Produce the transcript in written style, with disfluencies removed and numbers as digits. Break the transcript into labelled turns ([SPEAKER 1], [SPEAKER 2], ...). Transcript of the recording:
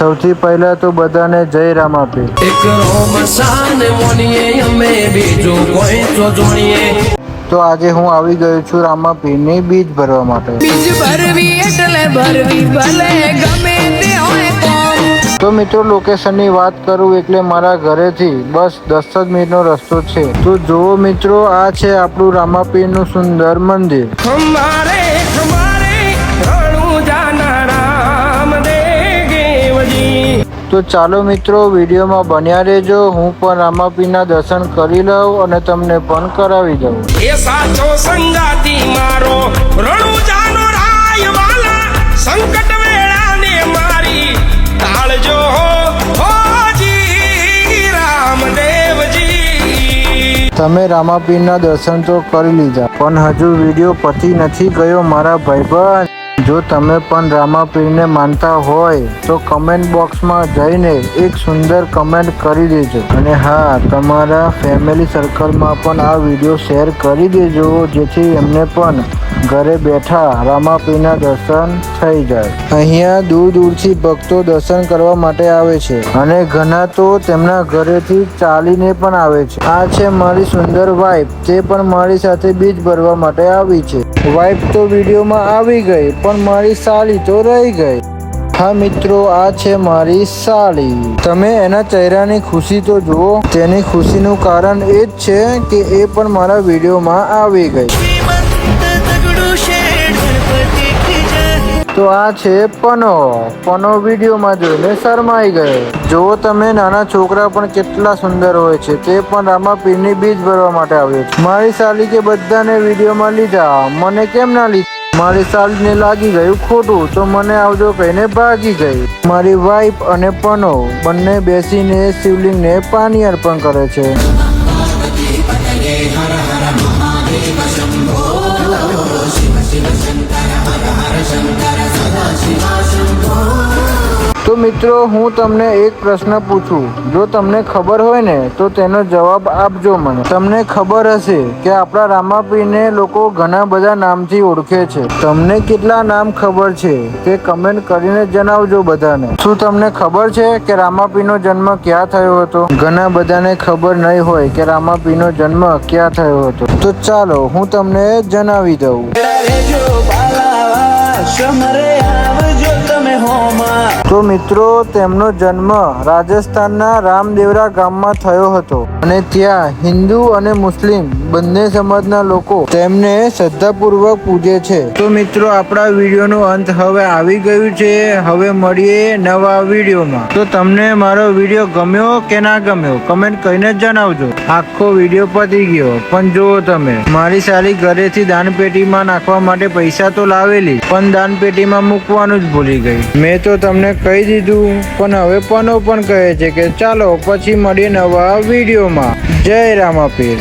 [SPEAKER 1] સૌથી પહેલા તો બધાને જય રામાપીર। તો આજે હું આવી ગયો છું રામાપીરની બીજ ભરવા માટે। તો મિત્રો લોકેશનની વાત કરું એટલે મારા ઘરેથી બસ 10 જ મિનિટનો રસ્તો છે। તો જુઓ મિત્રો, આ છે આપણું રામાપીરનું સુંદર મંદિર। તો ચાલો મિત્રો વિડીયોમાં બન્યા રહેજો, હું પણ રામાપીરના દર્શન કરી લઉં અને તમને પણ કરાવી દઉં।
[SPEAKER 2] એ સાચો સંગાતી મારો રણુજાનો રાયવાલા, સંકટ વેળાને મારી તાળજો હોજી રામદેવજી।
[SPEAKER 1] તમે રામાપીરના દર્શન તો કરી લીધા, પણ હજુ વિડીયો પતી નથી ગયો મારા ભાઈબંધ। જો તમે પણ રામાપીરને માનતા હોય તો કમેન્ટ બોક્સમાં જઈને એક સુંદર કમેન્ટ કરી દેજો, અને હા, તમારા ફેમિલી સર્કલમાં પણ આ વિડીયો શેર કરી દેજો, જેથી એમને પણ ઘરે બેઠા રામાપીરના દર્શન થઈ જાય। અહીંયા દૂર દૂરથી ભક્તો દર્શન કરવા માટે આવે છે અને ઘણા તો તેમના ઘરેથી ચાલીને પણ આવે છે। આ છે મારી સુંદર વાઇફ, તે પણ મારી સાથે બીજ ભરવા માટે આવી છે। વાઇફ તો વિડીયોમાં આવી ગઈ, પણ મારી સાલી તો રહી ગઈ। હા મિત્રો, આ છે મારી સાલી। તમે એના ચહેરાની ખુશી તો જુઓ। તેની ખુશીનું કારણ એ જ છે કે એ પણ મારા વિડીયોમાં આવી ગઈ। તો આ છે પનો વિડીયોમાં જોઈને શરમાઈ ગયો। જો તમે નાના છોકરા પણ કેટલા સુંદર હોય છે, તે પણ રામાપીરની બીજ ભરવા માટે આવ્યો છે। મારી સાલી કે બધાને વિડીયોમાં લીધા, મને કેમ ના લીધા? મારી સાલીને લાગી ગયું ખોટું, તો મને આવજો કહીને ભાગી ગઈ। મારી વાઇફ અને પનો બંને બેસીને શિવલિંગને પાણી અર્પણ કરે છે। તો મિત્રો, હું તમને એક પ્રશ્ન પૂછું, જો તમને ખબર હોય ને તો તેનો જવાબ આપજો મને। તમને ખબર હશે કે આપણા રામાપીરને લોકો ઘણા બધા નામથી ઓળખે છે। તમને કેટલા નામ ખબર છે તે કમેન્ટ કરીને જણાવજો બધાને। શું તમને ખબર છે કે રામાપીરનો જન્મ ક્યાં થયો હતો? ઘણા બધાને ખબર નહીં હોય કે રામાપીરનો જન્મ ક્યાં થયો હતો, તો ચાલો હું તમને જણાવી દઉં। તો મિત્રો, તેમનો જન્મ રાજસ્થાનના રામદેવરા ગામમાં થયો હતો, અને ત્યાં હિન્દુ અને મુસ્લિમ બંને સમાજના લોકો તેમને શ્રદ્ધાપૂર્વક પૂજે છે। તો મિત્રો, આપણા વિડીયોનું અંત હવે આવી ગયું છે। હવે મળીએ નવા વિડીયોમાં। તો તમને મારો વિડીયો ગમ્યો કે ના ગમ્યો કમેન્ટ કરીને જણાવજો। આખો વિડીયો પતી ગયો, પણ જુઓ તમે, મારી સાલી ઘરેથી દાનપેટીમાં નાખવા માટે પૈસા તો લાવેલી, પણ દાનપેટીમાં મૂકવાનું જ ભૂલી ગઈ। મેં તો તમને કહી દીધું, પણ હવે પનો પણ કહે છે કે ચાલો પછી મળીએ નવા વિડીયોમાં। જય રામાપીર।